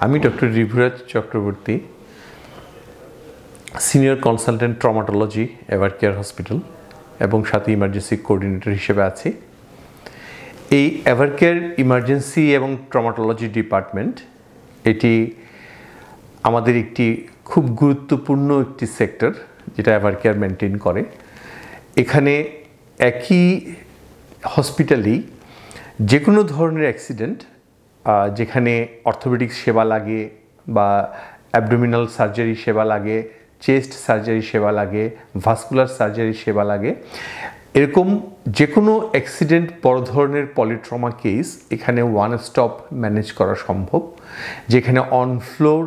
আমি doctor Rituraj Chakraborty, senior consultant traumatology Evercare hospital এবং সাথে ইমার্জেন্সি কোঅর্ডিনেটর হিসেবে আছি। এই এভারকেয়ার ইমার্জেন্সি এবং ট্রমাটোলজি ডিপার্টমেন্ট এটি আমাদের একটি খুব গুরুত্বপূর্ণ একটি সেক্টর যেটা এভারকেয়ার মেনটেন করে। এখানে একই হসপিটালেই যে কোনো ধরনের অ্যাক্সিডেন্ট, যেখানে অর্থোপেডিক্স সেবা লাগে বা অ্যাবডোমিনাল সার্জারি সেবা লাগে, চেস্ট সার্জারি সেবা লাগে, ভাস্কুলার সার্জারি সেবা লাগে, এরকম যে কোনো অ্যাক্সিডেন্ট বড় ধরনের পলিট্রমা কেস এখানে ওয়ান স্টপ ম্যানেজ করা সম্ভব, যেখানে অন ফ্লোর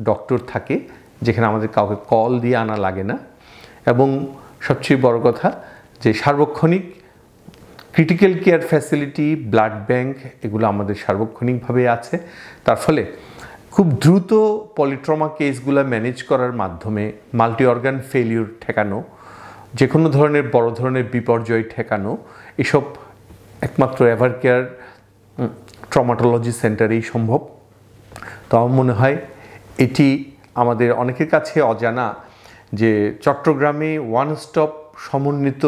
ডক্টর থাকে, যেখানে আমাদের কাউকে কল দিয়ে আনা লাগে না, এবং সবচেয়ে বড় কথা যে সার্বক্ষণিক critical care facility, blood bank এগুলো আমাদের সার্বক্ষণিকভাবে আছে। তার ফলে খুব দ্রুত পলিট্রমা কেসগুলো ম্যানেজ করার মাধ্যমে মাল্টি অর্গান ফেলিউর ঠেকানো, যে কোনো ধরনের বড় ধরনের বিপর্যয় ঠেকানো, এসব একমাত্র এভারকেয়ার ট্রমাটোলজি সেন্টারেই সম্ভব। তো আমার মনে হয় এটি আমাদের অনেকের কাছে অজানা যে চট্টগ্রামে ওয়ান স্টপ সমন্বিত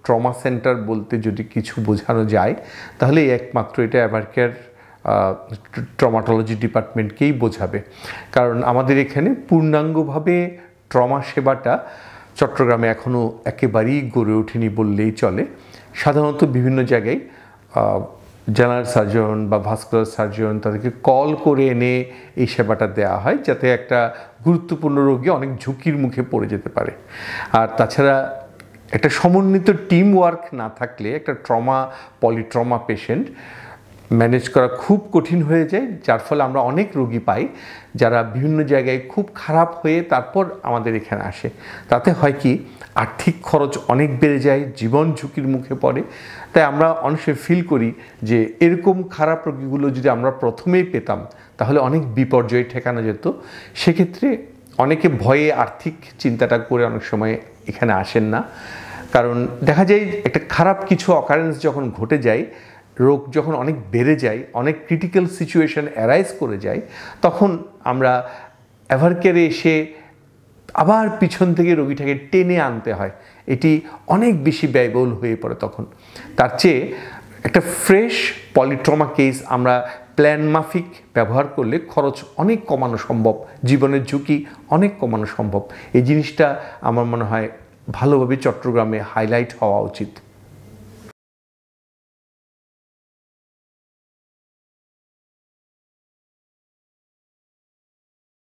ট্রমা সেন্টার বলতে যদি কিছু বোঝানো যায় তাহলে একমাত্র এটা এভারকেয়ার ট্রমাটোলজি ডিপার্টমেন্টকেই বোঝাবে। কারণ আমাদের এখানে পূর্ণাঙ্গভাবে ট্রমা সেবাটা চট্টগ্রামে এখনও একেবারেই গড়ে ওঠেনি বললেই চলে। সাধারণত বিভিন্ন জায়গায় জেনারেল সার্জন বা ভাস্কুলার সার্জন তাদেরকে কল করে এনে এই সেবাটা দেওয়া হয়, যাতে একটা গুরুত্বপূর্ণ রোগী অনেক ঝুঁকির মুখে পড়ে যেতে পারে। আর তাছাড়া একটা সমন্বিত টিম ওয়ার্ক না থাকলে একটা পলিট্রমা পেশেন্ট ম্যানেজ করা খুব কঠিন হয়ে যায়, যার ফলে আমরা অনেক রোগী পাই যারা বিভিন্ন জায়গায় খুব খারাপ হয়ে তারপর আমাদের এখানে আসে। তাতে হয় কি, আর্থিক খরচ অনেক বেড়ে যায়, জীবন ঝুঁকির মুখে পড়ে। তাই আমরা অনেক ফিল করি যে এরকম খারাপ রোগীগুলো যদি আমরা প্রথমেই পেতাম তাহলে অনেক বিপর্যয় ঠেকানো যেত। সেক্ষেত্রে অনেকে ভয়ে আর্থিক চিন্তাটা করে অনেক সময় এখানে আসেন না। কারণ দেখা যায় একটা খারাপ কিছু অকারেন্স যখন ঘটে যায়, রোগ যখন অনেক বেড়ে যায়, অনেক ক্রিটিক্যাল সিচুয়েশন অ্যারাইজ করে যায়, তখন আমরা এভারকেয়ারে এসে আবার পিছন থেকে রোগীটাকে টেনে আনতে হয়। এটি অনেক বেশি ব্যয়বহুল হয়ে পড়ে তখন। তার চেয়ে একটা ফ্রেশ পলিট্রমা কেস আমরা প্ল্যান মাফিক ব্যবহার করলে খরচ অনেক কমানো সম্ভব, জীবনের ঝুঁকি অনেক কমানো সম্ভব। এই জিনিসটা আমার মনে হয় ভালোভাবে চট্টগ্রামে হাইলাইট হওয়া উচিত।